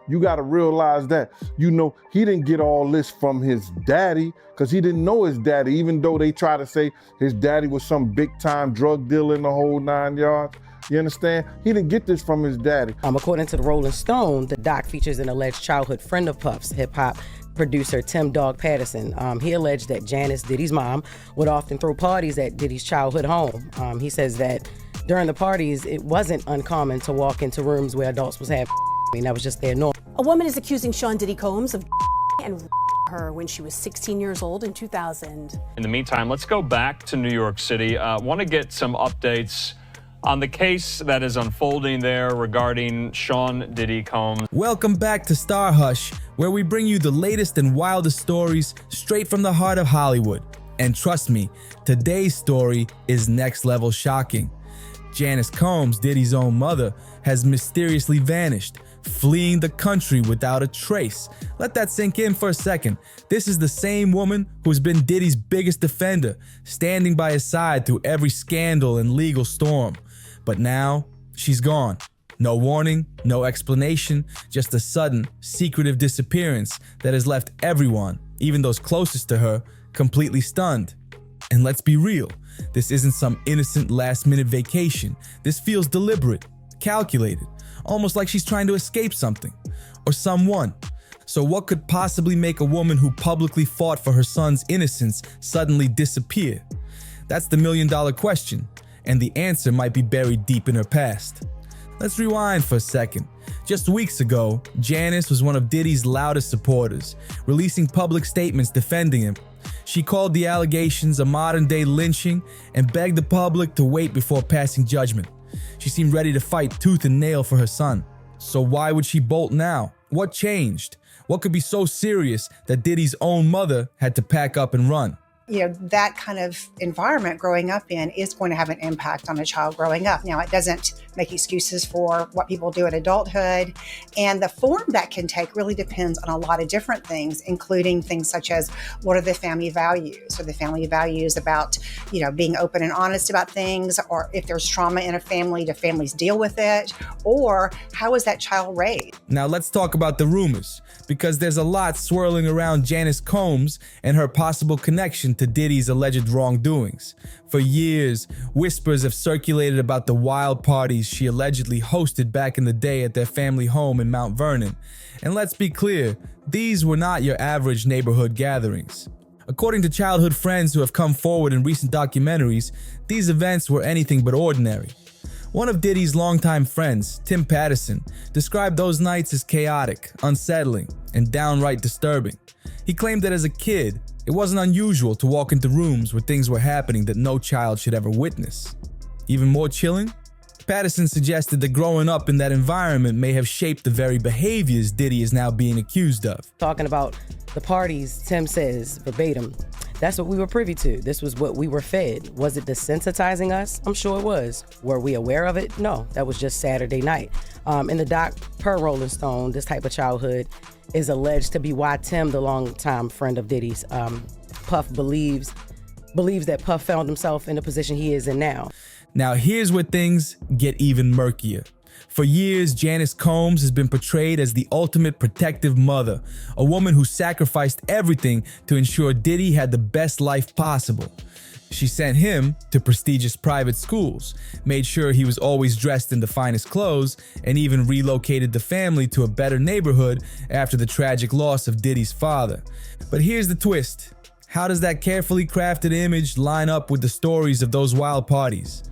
You got to realize that, you know, he didn't get all this from his daddy, because he didn't know his daddy, even though they try to say his daddy was some big time drug dealer in the whole 9 yards. You understand? He didn't get this from his daddy. According to the Rolling Stone, the doc features an alleged childhood friend of Puff's, hip-hop producer Tim Dog Patterson. He alleged that Janice, Diddy's mom, would often throw parties at Diddy's childhood home. He says that during the parties, it wasn't uncommon to walk into rooms where adults was having that was just their norm. A woman is accusing Sean Diddy Combs of and her when she was 16 years old in 2000. In the meantime, let's go back to New York City. Want to get some updates on the case that is unfolding there regarding Sean Diddy Combs. Welcome back to StarHush, where we bring you the latest and wildest stories straight from the heart of Hollywood. And trust me, today's story is next level shocking. Janice Combs, Diddy's own mother, has mysteriously vanished, fleeing the country without a trace. Let that sink in for a second. This is the same woman who's been Diddy's biggest defender, standing by his side through every scandal and legal storm. But now, she's gone. No warning, no explanation, just a sudden, secretive disappearance that has left everyone, even those closest to her, completely stunned. And let's be real, this isn't some innocent last-minute vacation. This feels deliberate, calculated, almost like she's trying to escape something or someone. So what could possibly make a woman who publicly fought for her son's innocence suddenly disappear? That's the million-dollar question, and the answer might be buried deep in her past. Let's rewind for a second. Just weeks ago, Janice was one of Diddy's loudest supporters, releasing public statements defending him. She called the allegations a modern-day lynching and begged the public to wait before passing judgment. She seemed ready to fight tooth and nail for her son. So why would she bolt now? What changed? What could be so serious that Diddy's own mother had to pack up and run? You know, that kind of environment growing up in is going to have an impact on a child growing up. Now, it doesn't make excuses for what people do in adulthood, and the form that can take really depends on a lot of different things, including things such as what are the family values? Are the family values about, you know, being open and honest about things, or if there's trauma in a family, do families deal with it, or how is that child raised? Now let's talk about the rumors, because there's a lot swirling around Janice Combs and her possible connection to Diddy's alleged wrongdoings. For years, whispers have circulated about the wild parties she allegedly hosted back in the day at their family home in Mount Vernon. And let's be clear, these were not your average neighborhood gatherings. According to childhood friends who have come forward in recent documentaries, these events were anything but ordinary. One of Diddy's longtime friends, Tim Patterson, described those nights as chaotic, unsettling, and downright disturbing. He claimed that as a kid, it wasn't unusual to walk into rooms where things were happening that no child should ever witness. Even more chilling? Patterson suggested that growing up in that environment may have shaped the very behaviors Diddy is now being accused of. Talking about the parties, Tim says, verbatim, that's what we were privy to. This was what we were fed. Was it desensitizing us? I'm sure it was. Were we aware of it? No, that was just Saturday night. In the doc, per Rolling Stone, this type of childhood is alleged to be why Tim, the longtime friend of Diddy's, Puff believes that Puff found himself in the position he is in now. Now here's where things get even murkier. For years, Janice Combs has been portrayed as the ultimate protective mother, a woman who sacrificed everything to ensure Diddy had the best life possible. She sent him to prestigious private schools, made sure he was always dressed in the finest clothes, and even relocated the family to a better neighborhood after the tragic loss of Diddy's father. But here's the twist. How does that carefully crafted image line up with the stories of those wild parties?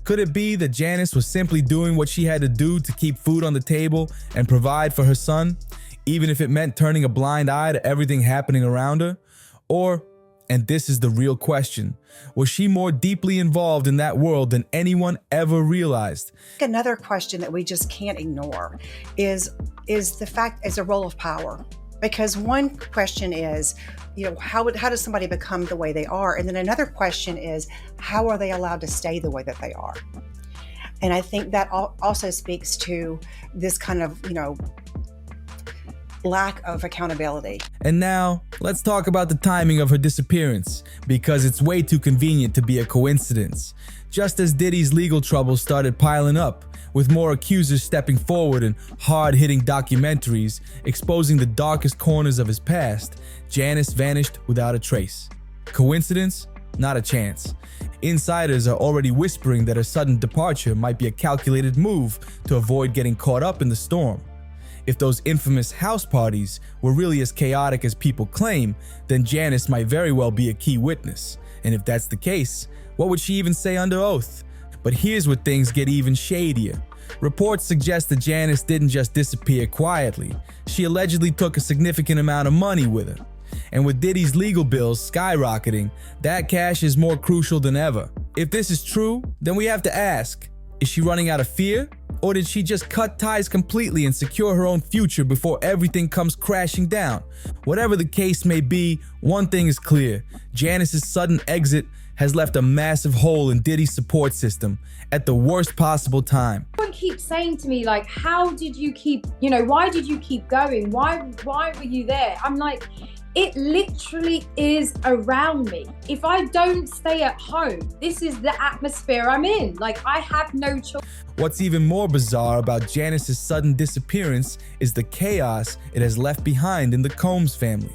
Could it be that Janice was simply doing what she had to do to keep food on the table and provide for her son, even if it meant turning a blind eye to everything happening around her? Or, and this is the real question, was she more deeply involved in that world than anyone ever realized? Another question that we just can't ignore is the role of power. Because one question is, you know, how does somebody become the way they are? And then another question is, how are they allowed to stay the way that they are? And I think that also speaks to this kind of, you know, lack of accountability. And now, let's talk about the timing of her disappearance, because it's way too convenient to be a coincidence. Just as Diddy's legal troubles started piling up, With more accusers stepping forward and hard-hitting documentaries exposing the darkest corners of his past, Janice vanished without a trace. Coincidence? Not a chance. Insiders are already whispering that her sudden departure might be a calculated move to avoid getting caught up in the storm. If those infamous house parties were really as chaotic as people claim, then Janice might very well be a key witness. And if that's the case, what would she even say under oath? But here's where things get even shadier. Reports suggest that Janice didn't just disappear quietly. She allegedly took a significant amount of money with her. And with Diddy's legal bills skyrocketing, that cash is more crucial than ever. If this is true, then we have to ask, is she running out of fear? Or did she just cut ties completely and secure her own future before everything comes crashing down? Whatever the case may be, one thing is clear. Janice's sudden exit has left a massive hole in Diddy's support system at the worst possible time. Everyone keeps saying to me, like, how did you keep, why did you keep going? Why were you there? I'm like, it literally is around me. If I don't stay at home, this is the atmosphere I'm in. Like, I have no choice. What's even more bizarre about Janice's sudden disappearance is the chaos it has left behind in the Combs family.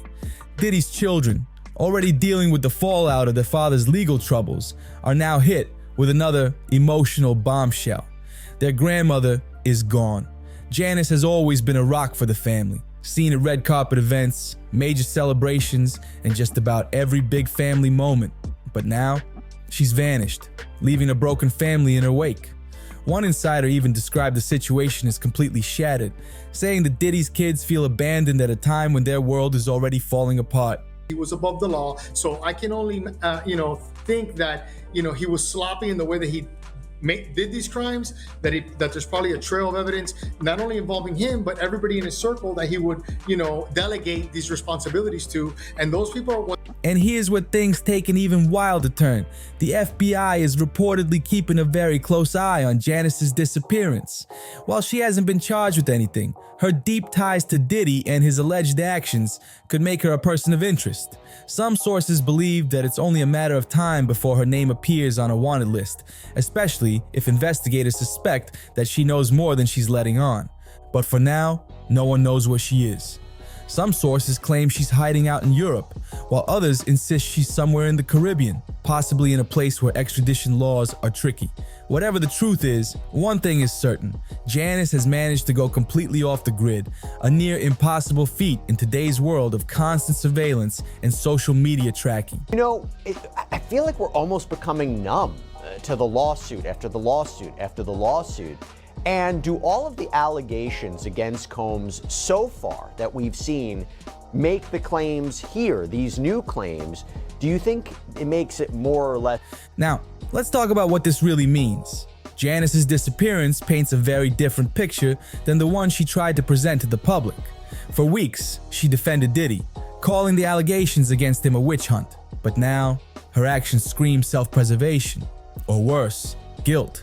Diddy's children, already dealing with the fallout of their father's legal troubles, are now hit with another emotional bombshell. Their grandmother is gone. Janice has always been a rock for the family, seen at red carpet events, major celebrations, and just about every big family moment. But now, she's vanished, leaving a broken family in her wake. One insider even described the situation as completely shattered, saying that Diddy's kids feel abandoned at a time when their world is already falling apart. He was above the law, so I can only, think that, he was sloppy in the way that he did these crimes, that there's probably a trail of evidence, not only involving him, but everybody in his circle that he would, delegate these responsibilities to. And those people are what. And here's where things take an even wilder turn. The FBI is reportedly keeping a very close eye on Janice's disappearance. While she hasn't been charged with anything, her deep ties to Diddy and his alleged actions could make her a person of interest. Some sources believe that it's only a matter of time before her name appears on a wanted list, especially if investigators suspect that she knows more than she's letting on. But for now, no one knows where she is. Some sources claim she's hiding out in Europe, while others insist she's somewhere in the Caribbean, possibly in a place where extradition laws are tricky. Whatever the truth is, one thing is certain. Janice has managed to go completely off the grid, a near impossible feat in today's world of constant surveillance and social media tracking. I feel like we're almost becoming numb to the lawsuit after the lawsuit after the lawsuit. And do all of the allegations against Combs so far that we've seen make the claims here, these new claims, do you think it makes it more or less? Now, let's talk about what this really means. Janice's disappearance paints a very different picture than the one she tried to present to the public. For weeks, she defended Diddy, calling the allegations against him a witch hunt. But now, her actions scream self-preservation, or worse, guilt.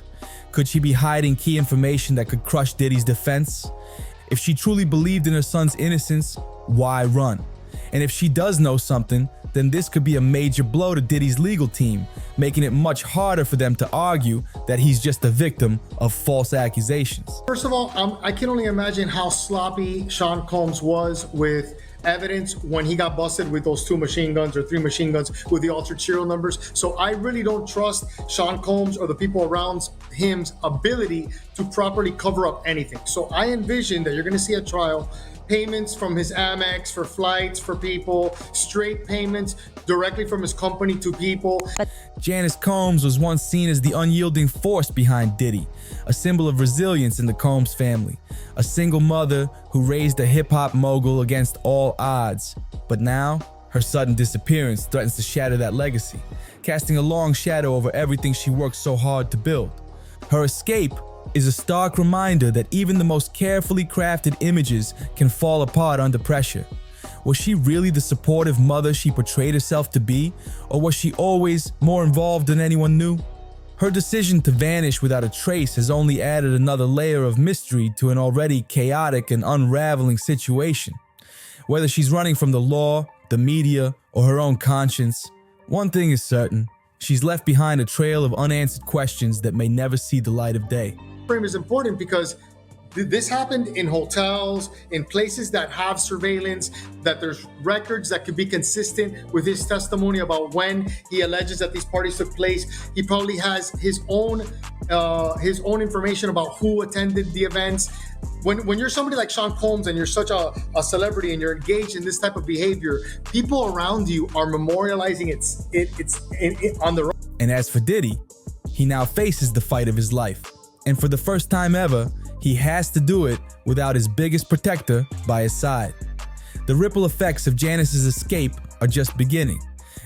Could she be hiding key information that could crush Diddy's defense? If she truly believed in her son's innocence, why run? And if she does know something, then this could be a major blow to Diddy's legal team, making it much harder for them to argue that he's just a victim of false accusations. First of all, I can only imagine how sloppy Sean Combs was with evidence when he got busted with those 2 machine guns or 3 machine guns with the altered serial numbers. So I really don't trust Sean Combs or the people around him's ability to properly cover up anything. So I envision that you're going to see a trial, payments from his Amex for flights for people, straight payments directly from his company to people. Janice Combs was once seen as the unyielding force behind Diddy, a symbol of resilience in the Combs family, a single mother who raised a hip-hop mogul against all odds. But now, her sudden disappearance threatens to shatter that legacy, casting a long shadow over everything she worked so hard to build. Her escape is a stark reminder that even the most carefully crafted images can fall apart under pressure. Was she really the supportive mother she portrayed herself to be, or was she always more involved than anyone knew? Her decision to vanish without a trace has only added another layer of mystery to an already chaotic and unraveling situation. Whether she's running from the law, the media, or her own conscience, one thing is certain: she's left behind a trail of unanswered questions that may never see the light of day. frame is important because this happened in hotels, in places that have surveillance, that there's records that could be consistent with his testimony about when he alleges that these parties took place. He probably has his own information about who attended the events. When you're somebody like Sean Combs and you're such a celebrity and you're engaged in this type of behavior, people around you are memorializing it on their own. And as for Diddy, he now faces the fight of his life. And for the first time ever, he has to do it without his biggest protector by his side. The ripple effects of Janice's escape are just beginning,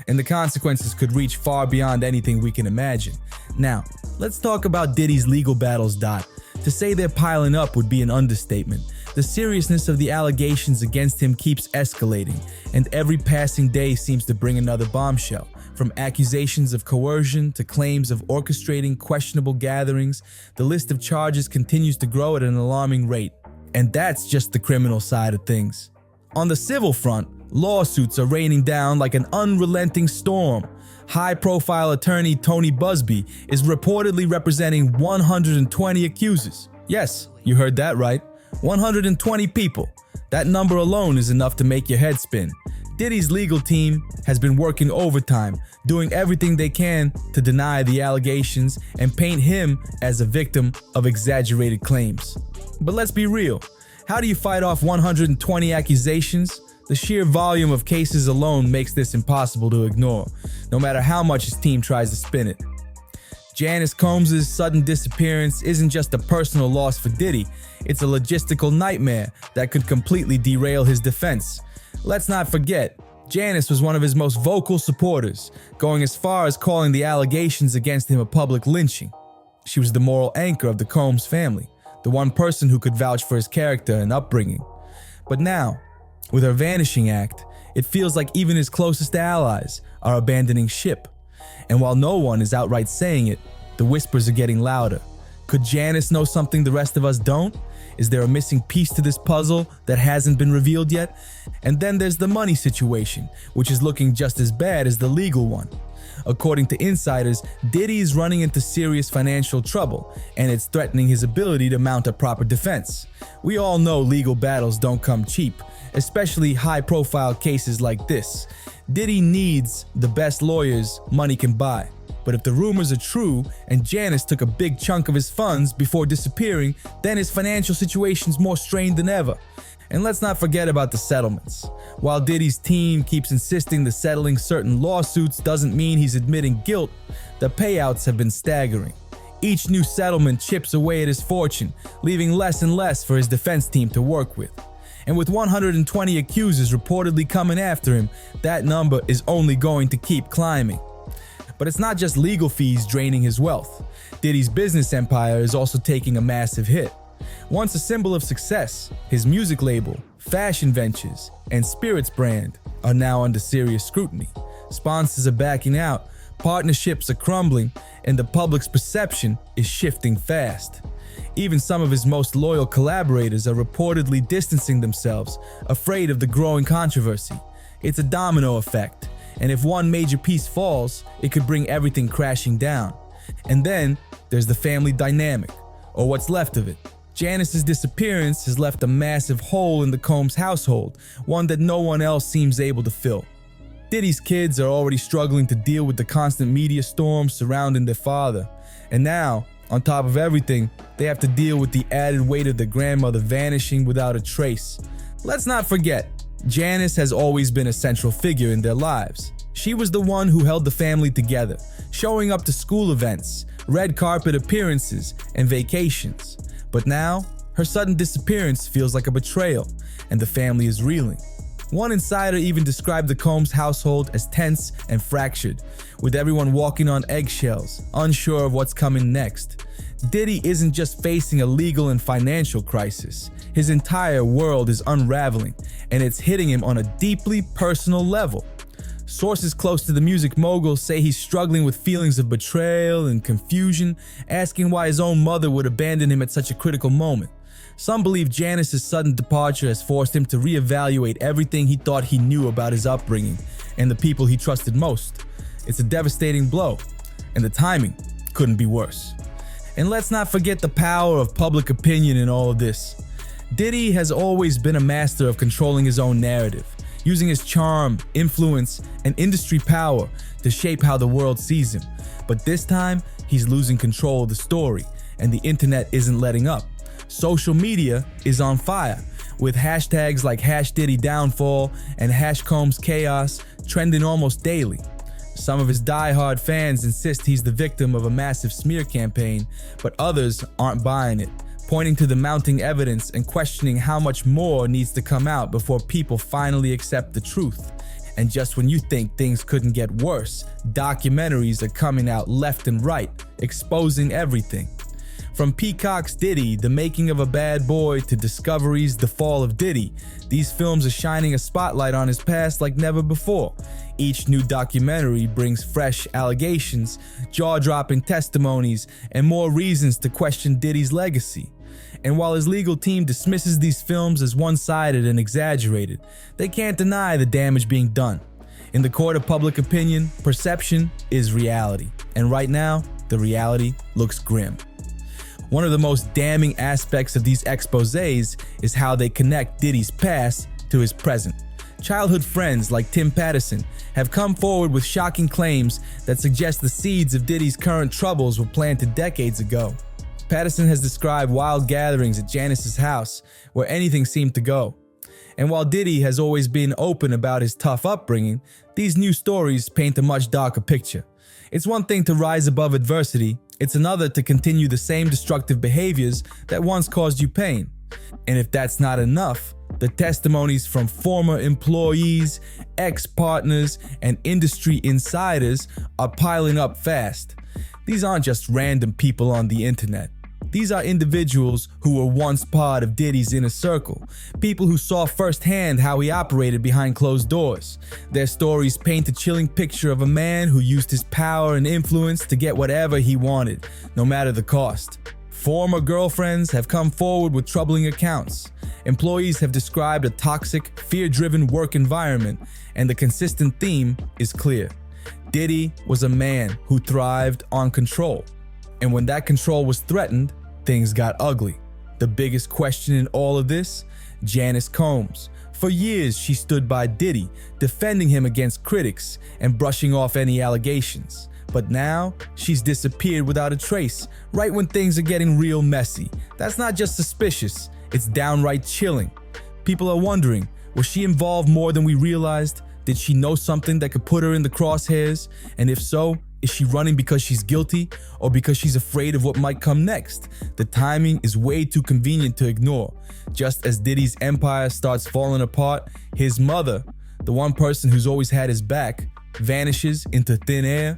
and the consequences could reach far beyond anything we can imagine. Now, let's talk about Diddy's legal battles, Dot. To say they're piling up would be an understatement. The seriousness of the allegations against him keeps escalating, and every passing day seems to bring another bombshell. From accusations of coercion to claims of orchestrating questionable gatherings, the list of charges continues to grow at an alarming rate. And that's just the criminal side of things. On the civil front, lawsuits are raining down like an unrelenting storm. High-profile attorney Tony Busby is reportedly representing 120 accusers. Yes, you heard that right. 120 people. That number alone is enough to make your head spin. Diddy's legal team has been working overtime, doing everything they can to deny the allegations and paint him as a victim of exaggerated claims. But let's be real. How do you fight off 120 accusations? The sheer volume of cases alone makes this impossible to ignore, no matter how much his team tries to spin it. Janice Combs' sudden disappearance isn't just a personal loss for Diddy, it's a logistical nightmare that could completely derail his defense. Let's not forget, Janice was one of his most vocal supporters, going as far as calling the allegations against him a public lynching. She was the moral anchor of the Combs family, the one person who could vouch for his character and upbringing. But now, with her vanishing act, it feels like even his closest allies are abandoning ship. And while no one is outright saying it, the whispers are getting louder. Could Janice know something the rest of us don't? Is there a missing piece to this puzzle that hasn't been revealed yet? And then there's the money situation, which is looking just as bad as the legal one. According to insiders, Diddy is running into serious financial trouble, and it's threatening his ability to mount a proper defense. We all know legal battles don't come cheap, especially high-profile cases like this. Diddy needs the best lawyers money can buy. But if the rumors are true and Janice took a big chunk of his funds before disappearing, then his financial situation's more strained than ever. And let's not forget about the settlements. While Diddy's team keeps insisting that settling certain lawsuits doesn't mean he's admitting guilt, the payouts have been staggering. Each new settlement chips away at his fortune, leaving less and less for his defense team to work with. And with 120 accusers reportedly coming after him, that number is only going to keep climbing. But it's not just legal fees draining his wealth. Diddy's business empire is also taking a massive hit. Once a symbol of success, his music label, fashion ventures, and spirits brand are now under serious scrutiny. Sponsors are backing out, partnerships are crumbling, and the public's perception is shifting fast. Even some of his most loyal collaborators are reportedly distancing themselves, afraid of the growing controversy. It's a domino effect, and if one major piece falls, it could bring everything crashing down. And then there's the family dynamic, or what's left of it. Janice's disappearance has left a massive hole in the Combs household, one that no one else seems able to fill. Diddy's kids are already struggling to deal with the constant media storm surrounding their father, and now, on top of everything, they have to deal with the added weight of their grandmother vanishing without a trace. Let's not forget, Janice has always been a central figure in their lives. She was the one who held the family together, showing up to school events, red carpet appearances, and vacations. But now, her sudden disappearance feels like a betrayal, and the family is reeling. One insider even described the Combs household as tense and fractured, with everyone walking on eggshells, unsure of what's coming next. Diddy isn't just facing a legal and financial crisis. His entire world is unraveling, and it's hitting him on a deeply personal level. Sources close to the music mogul say he's struggling with feelings of betrayal and confusion, asking why his own mother would abandon him at such a critical moment. Some believe Janice's sudden departure has forced him to reevaluate everything he thought he knew about his upbringing and the people he trusted most. It's a devastating blow, and the timing couldn't be worse. And let's not forget the power of public opinion in all of this. Diddy has always been a master of controlling his own narrative, using his charm, influence, and industry power to shape how the world sees him. But this time, he's losing control of the story, and the internet isn't letting up. Social media is on fire, with hashtags like #DiddyDownfall and #CombsChaos trending almost daily. Some of his die-hard fans insist he's the victim of a massive smear campaign, but others aren't buying it, pointing to the mounting evidence and questioning how much more needs to come out before people finally accept the truth. And just when you think things couldn't get worse, documentaries are coming out left and right, exposing everything. From Peacock's Diddy, The Making of a Bad Boy, to Discovery's The Fall of Diddy, these films are shining a spotlight on his past like never before. Each new documentary brings fresh allegations, jaw-dropping testimonies, and more reasons to question Diddy's legacy. And while his legal team dismisses these films as one-sided and exaggerated, they can't deny the damage being done. In the court of public opinion, perception is reality. And right now, the reality looks grim. One of the most damning aspects of these exposés is how they connect Diddy's past to his present. Childhood friends like Tim Patterson have come forward with shocking claims that suggest the seeds of Diddy's current troubles were planted decades ago. Patterson has described wild gatherings at Janice's house where anything seemed to go. And while Diddy has always been open about his tough upbringing, these new stories paint a much darker picture. It's one thing to rise above adversity, it's another to continue the same destructive behaviors that once caused you pain. And if that's not enough, the testimonies from former employees, ex-partners, and industry insiders are piling up fast. These aren't just random people on the internet. These are individuals who were once part of Diddy's inner circle, people who saw firsthand how he operated behind closed doors. Their stories paint a chilling picture of a man who used his power and influence to get whatever he wanted, no matter the cost. Former girlfriends have come forward with troubling accounts. Employees have described a toxic, fear-driven work environment, and the consistent theme is clear. Diddy was a man who thrived on control. And when that control was threatened, things got ugly. The biggest question in all of this? Janice Combs. For years, she stood by Diddy, defending him against critics and brushing off any allegations. But now, she's disappeared without a trace, right when things are getting real messy. That's not just suspicious, it's downright chilling. People are wondering, was she involved more than we realized? Did she know something that could put her in the crosshairs? And if so, is she running because she's guilty or because she's afraid of what might come next? The timing is way too convenient to ignore. Just as Diddy's empire starts falling apart, his mother, the one person who's always had his back, vanishes into thin air.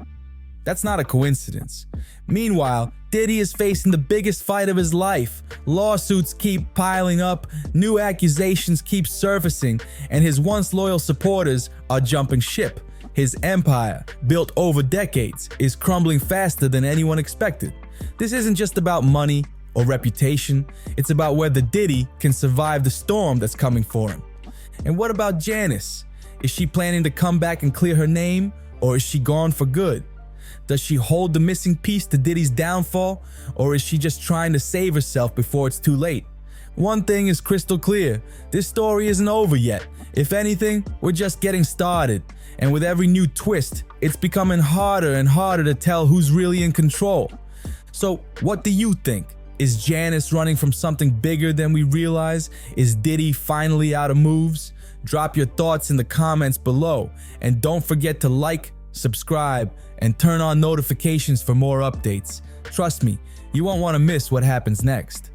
That's not a coincidence. Meanwhile, Diddy is facing the biggest fight of his life. Lawsuits keep piling up, new accusations keep surfacing, and his once loyal supporters are jumping ship. His empire, built over decades, is crumbling faster than anyone expected. This isn't just about money or reputation, it's about whether Diddy can survive the storm that's coming for him. And what about Janice? Is she planning to come back and clear her name, or is she gone for good? Does she hold the missing piece to Diddy's downfall, or is she just trying to save herself before it's too late? One thing is crystal clear, this story isn't over yet. If anything, we're just getting started. And with every new twist, it's becoming harder and harder to tell who's really in control. So, what do you think? Is Janice running from something bigger than we realize? Is Diddy finally out of moves? Drop your thoughts in the comments below. And don't forget to like, subscribe, and turn on notifications for more updates. Trust me, you won't want to miss what happens next.